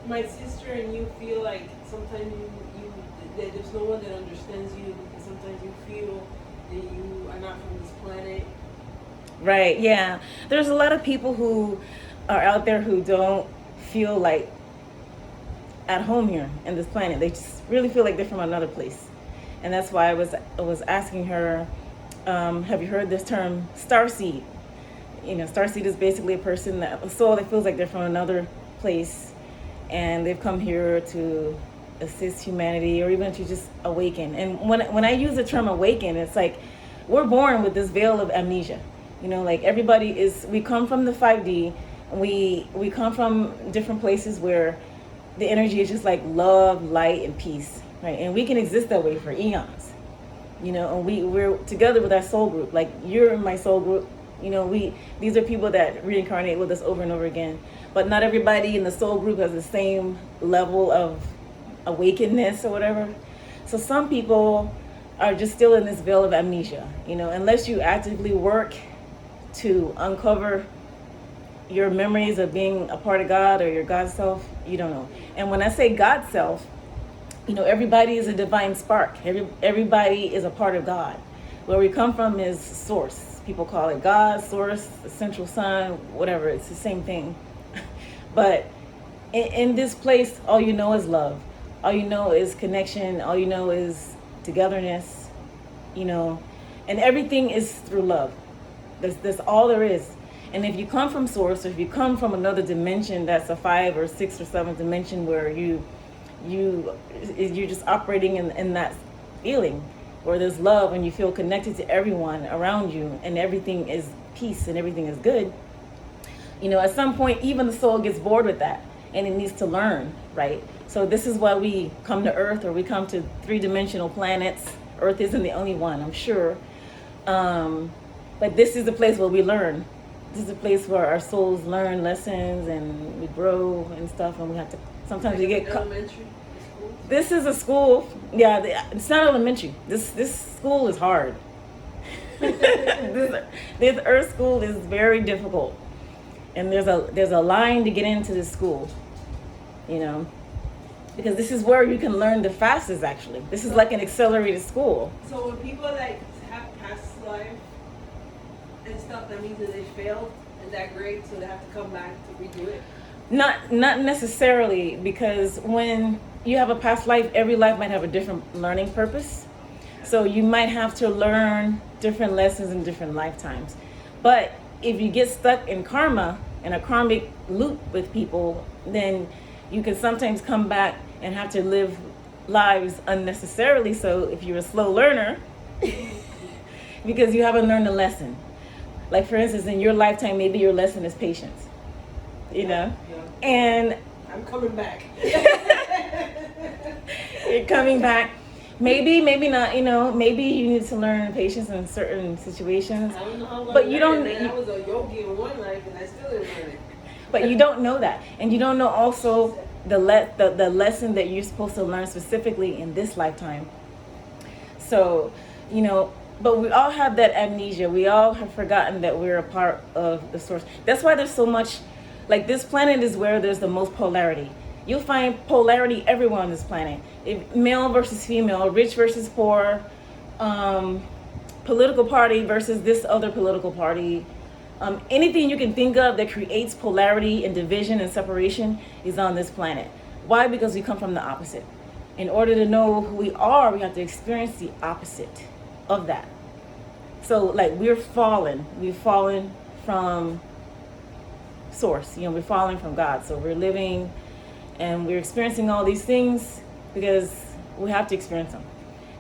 my sister and you feel like sometimes you that there's no one that understands you because sometimes you feel that you are not from this planet. Right, yeah. There's a lot of people who are out there who don't feel like at home here in this planet. They just really feel like they're from another place. And that's why I was asking her, have you heard this term starseed? Starseed is basically a soul that feels like they're from another place and they've come here to assist humanity or even to just awaken. And when I use the term awaken, it's like we're born with this veil of amnesia. Like we come from the 5D, we come from different places where the energy is just like love, light, and peace, right? And we can exist that way for eons, and we're together with our soul group. Like you're in my soul group, these are people that reincarnate with us over and over again. But not everybody in the soul group has the same level of awakeness or whatever. So some people are just still in this veil of amnesia, unless you actively work to uncover your memories of being a part of God or your God self, you don't know. And when I say God self, everybody is a divine spark. Everybody is a part of God. Where we come from is source. People call it God, source, the central sun, whatever. It's the same thing. But in this place, all you know is love. All you know is connection. All you know is togetherness, and everything is through love. That's all there is. And if you come from source, or if you come from another dimension that's a 5 or 6 or 7 dimension where you're just operating in that feeling where there's love and you feel connected to everyone around you and everything is peace and everything is good, at some point even the soul gets bored with that and it needs to learn, right? So this is why we come to Earth, or we come to 3-dimensional planets. Earth isn't the only one, I'm sure. But this is the place where we learn. This is a place where our souls learn lessons and we grow and stuff, and we have to sometimes we get elementary school. This is a school. Yeah, it's not elementary. This school is hard. this Earth school is very difficult, and there's a line to get into this school, because this is where you can learn the fastest. Actually, this is like an accelerated school. So when people like have past life and stuff, that means that they failed in that grade, so they have to come back to redo it? Not necessarily, because when you have a past life, every life might have a different learning purpose. So you might have to learn different lessons in different lifetimes. But if you get stuck in karma, in a karmic loop with people, then you can sometimes come back and have to live lives unnecessarily. So if you're a slow learner, because you haven't learned a lesson. Like for instance, in your lifetime, maybe your lesson is patience, Yeah. And I'm coming back. you're coming back. Maybe not, maybe you need to learn patience in certain situations. I don't know how long. But you don't. I was a yogi in one life, and I still didn't learn it. But you don't know that, and you don't know also the lesson that you're supposed to learn specifically in this lifetime. So, but we all have that amnesia. We all have forgotten that we're a part of the source. That's why there's so much, like this planet is where there's the most polarity. You'll find polarity everywhere on this planet. If male versus female, rich versus poor, political party versus this other political party. Anything you can think of that creates polarity and division and separation is on this planet. Why? Because we come from the opposite. In order to know who we are, we have to experience the opposite of that. So like we've fallen from source, we're falling from God. So we're living and we're experiencing all these things because we have to experience them.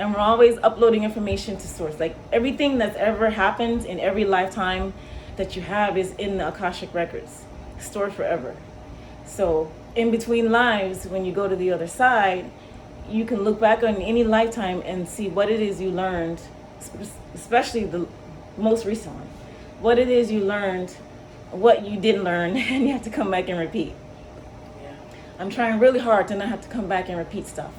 And we're always uploading information to source. Like everything that's ever happened in every lifetime that you have is in the Akashic records, stored forever. So in between lives, when you go to the other side, you can look back on any lifetime and see what it is you learned, especially the most recent one. What it is you learned, what you didn't learn, and you have to come back and repeat. I'm trying really hard to not have to come back and repeat stuff.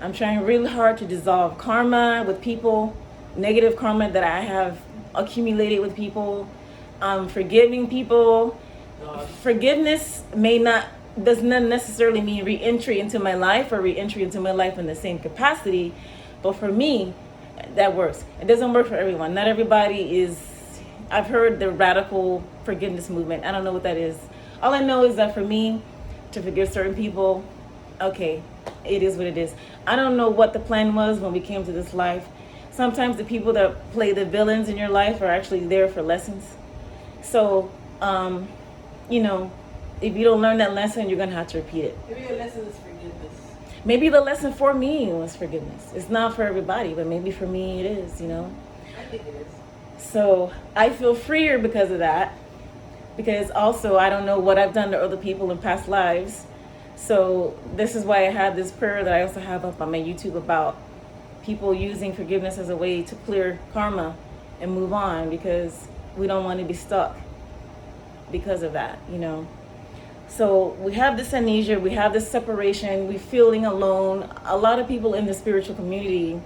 I'm trying really hard to dissolve karma with people, negative karma that I have accumulated with people. Forgiving people. Forgiveness may not does not necessarily mean re-entry into my life or re-entry into my life in the same capacity, but for me, that works. It doesn't work for everyone. Not everybody is. I've heard the radical forgiveness movement. I don't know what that is. All I know is that for me, to forgive certain people, okay, it is what it is. I don't know what the plan was when we came to this life. Sometimes the people that play the villains in your life are actually there for lessons. So, you know, if you don't learn that lesson, you're going to have to repeat it. Maybe your lesson is forgiveness. Maybe the lesson for me was forgiveness. It's not for everybody, but maybe for me it is, you know. I think it is. So I feel freer because of that. Because also I don't know what I've done to other people in past lives. So this is why I had this prayer that I also have up on my YouTube about people using forgiveness as a way to clear karma and move on, because we don't want to be stuck because of that, you know. So we have this amnesia, we have this separation, we're feeling alone. A lot of people in the spiritual community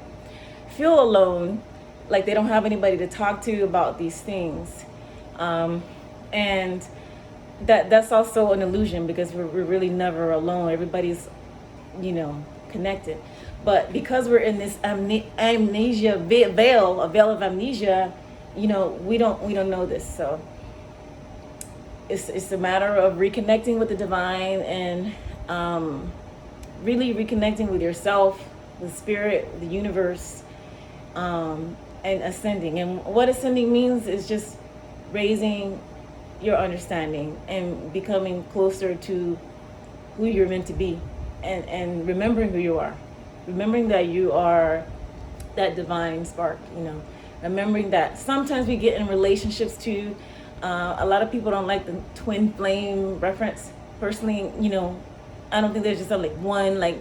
feel alone, like they don't have anybody to talk to about these things. And that's also an illusion, because we're really never alone. Everybody's, you know, connected. But because we're in this amnesia veil, a veil of amnesia, you know, we don't know this. So it's a matter of reconnecting with the divine and really reconnecting with yourself, with spirit, the universe, and ascending. And what ascending means is just raising your understanding and becoming closer to who you're meant to be, and remembering who you are, remembering that you are that divine spark, you know, remembering that sometimes we get in relationships too. A lot of people don't like the twin flame reference. Personally, you know, I don't think there's just like one like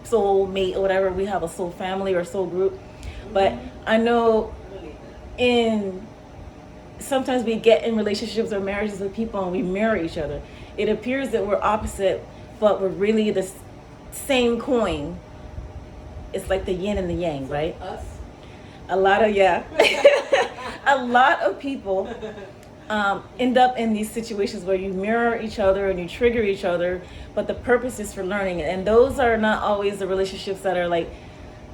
soul mate or whatever. We have a soul family or soul group. But I know sometimes we get in relationships or marriages with people and we mirror each other. It appears that we're opposite, but we're really the same coin. It's like the yin and the yang, right? Us. A lot of people end up in these situations where you mirror each other and you trigger each other, but the purpose is for learning. And those are not always the relationships that are like,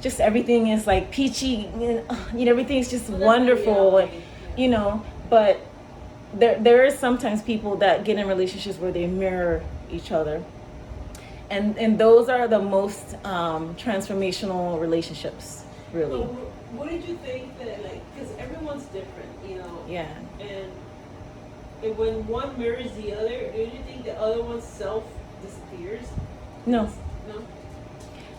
just everything is like peachy, you know, everything's just wonderful, you know. But there is sometimes people that get in relationships where they mirror each other, and those are the most transformational relationships, really. So what did you think that, like, because everyone's different, you know? Yeah. And when one mirrors the other, do you think the other one's self disappears? No.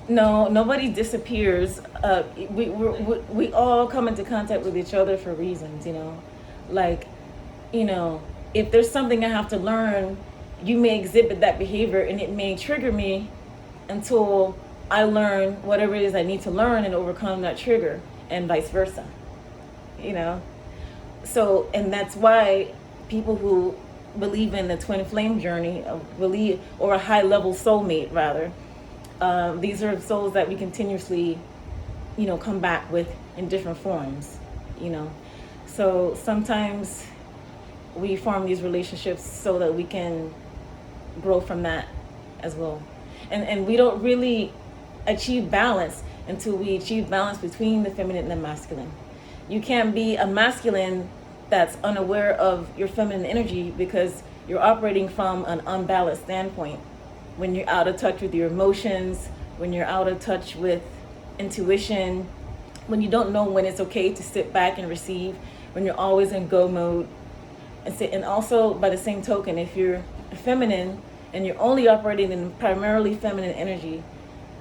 No, nobody disappears. We all come into contact with each other for reasons, you know. Like, you know, if there's something I have to learn, you may exhibit that behavior and it may trigger me until I learn whatever it is I need to learn and overcome that trigger, and vice versa, you know. So, and that's why people who believe in the twin flame journey, or a high level soulmate rather, these are souls that we continuously, you know, come back with in different forms, you know. So sometimes we form these relationships so that we can grow from that as well. And we don't really achieve balance until we achieve balance between the feminine and the masculine. You can't be a masculine that's unaware of your feminine energy, because you're operating from an unbalanced standpoint. When you're out of touch with your emotions, when you're out of touch with intuition, when you don't know when it's okay to sit back and receive, when you're always in go mode. And also, by the same token, if you're feminine and you're only operating in primarily feminine energy,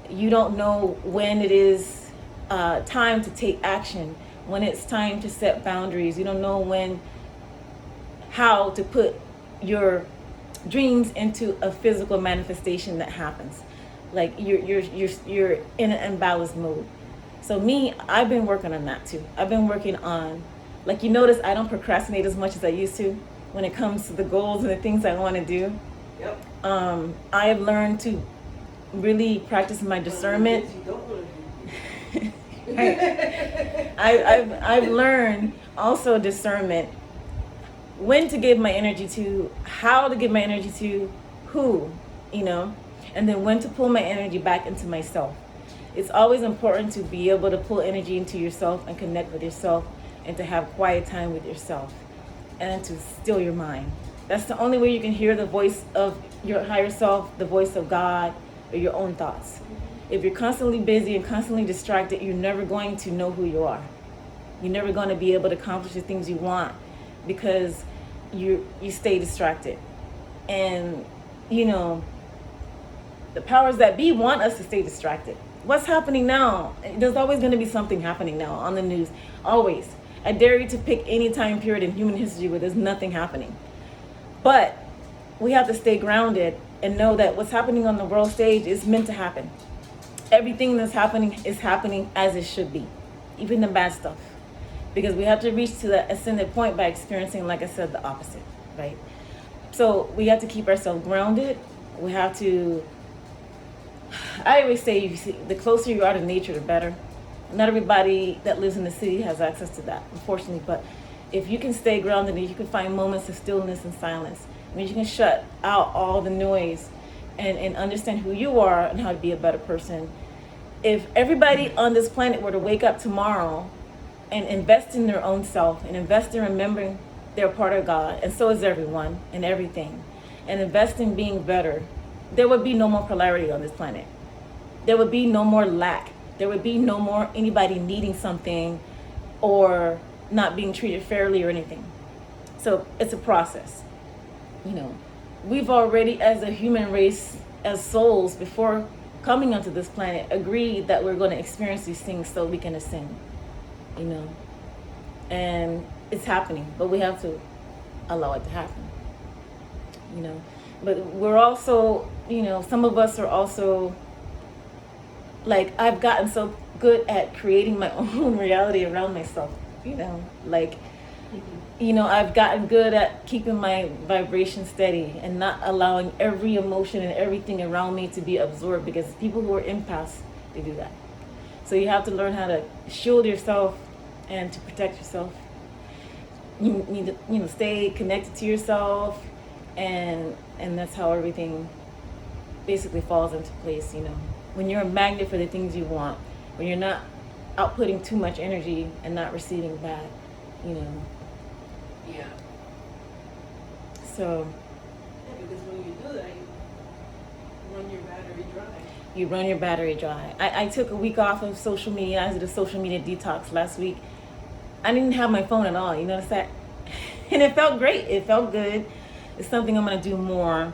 you don't know when it is time to take action, when it's time to set boundaries. You don't know how to put your dreams into a physical manifestation that happens. Like you're in an imbalanced mode. So I've been working on that too. I've been working on, like, you notice I don't procrastinate as much as I used to when it comes to the goals and the things I want to do. Yep. I have learned to really practice my discernment. I've learned also discernment, when to give my energy to, how to give my energy to, who, you know, and then when to pull my energy back into myself. It's always important to be able to pull energy into yourself and connect with yourself and to have quiet time with yourself and to still your mind. That's the only way you can hear the voice of your higher self, the voice of God, or your own thoughts. If you're constantly busy and constantly distracted, you're never going to know who you are. You're never going to be able to accomplish the things you want because you stay distracted. And, you know, the powers that be want us to stay distracted. What's happening now? There's always going to be something happening now on the news. Always. I dare you to pick any time period in human history where there's nothing happening. But we have to stay grounded and know that what's happening on the world stage is meant to happen. Everything that's happening is happening as it should be, even the bad stuff. Because we have to reach to that ascended point by experiencing, like I said, the opposite, right? So we have to keep ourselves grounded. We have to, I always say, the closer you are to nature, the better. Not everybody that lives in the city has access to that, unfortunately. But if you can stay grounded and you can find moments of stillness and silence, I mean, you can shut out all the noise and understand who you are and how to be a better person. If everybody on this planet were to wake up tomorrow and invest in their own self and invest in remembering they're part of God, and so is everyone and everything, and invest in being better, there would be no more polarity on this planet. There would be no more lack. There would be no more anybody needing something or not being treated fairly or anything. So it's a process. You know, we've already, as a human race, as souls, before coming onto this planet, agreed that we're going to experience these things so we can ascend. You know, and it's happening, but we have to allow it to happen. You know, but we're also, you know, some of us are also, like, I've gotten so good at creating my own reality around myself, you know, like, you know, I've gotten good at keeping my vibration steady and not allowing every emotion and everything around me to be absorbed, because people who are empaths, they do that. So you have to learn how to shield yourself and to protect yourself. You need to, you know, stay connected to yourself, and that's how everything basically falls into place, you know. When you're a magnet for the things you want, when you're not outputting too much energy and not receiving back, you know. Yeah. So. Yeah, because when you do that, you run your battery dry. You run your battery dry. I took a week off of social media. I did a social media detox last week. I didn't have my phone at all, you notice that? And it felt great. It felt good. It's something I'm going to do more.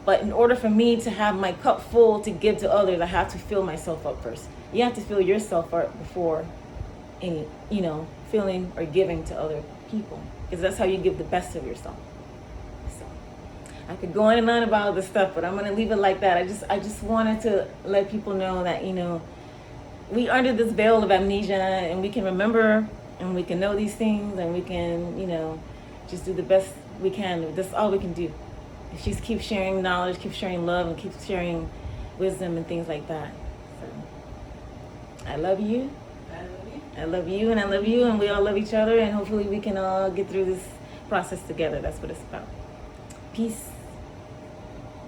But in order for me to have my cup full to give to others, I have to fill myself up first. You have to fill yourself up before any, you know, filling or giving to other people. Because that's how you give the best of yourself. So I could go on and on about all this stuff, but I'm going to leave it like that. I just wanted to let people know that, you know, we are under this veil of amnesia, and we can remember and we can know these things, and we can, you know, just do the best we can. That's all we can do. Just keep sharing knowledge, keep sharing love, and keep sharing wisdom and things like that. So I love you. I love you. I love you, and I love you, and we all love each other, and hopefully we can all get through this process together. That's what it's about. Peace.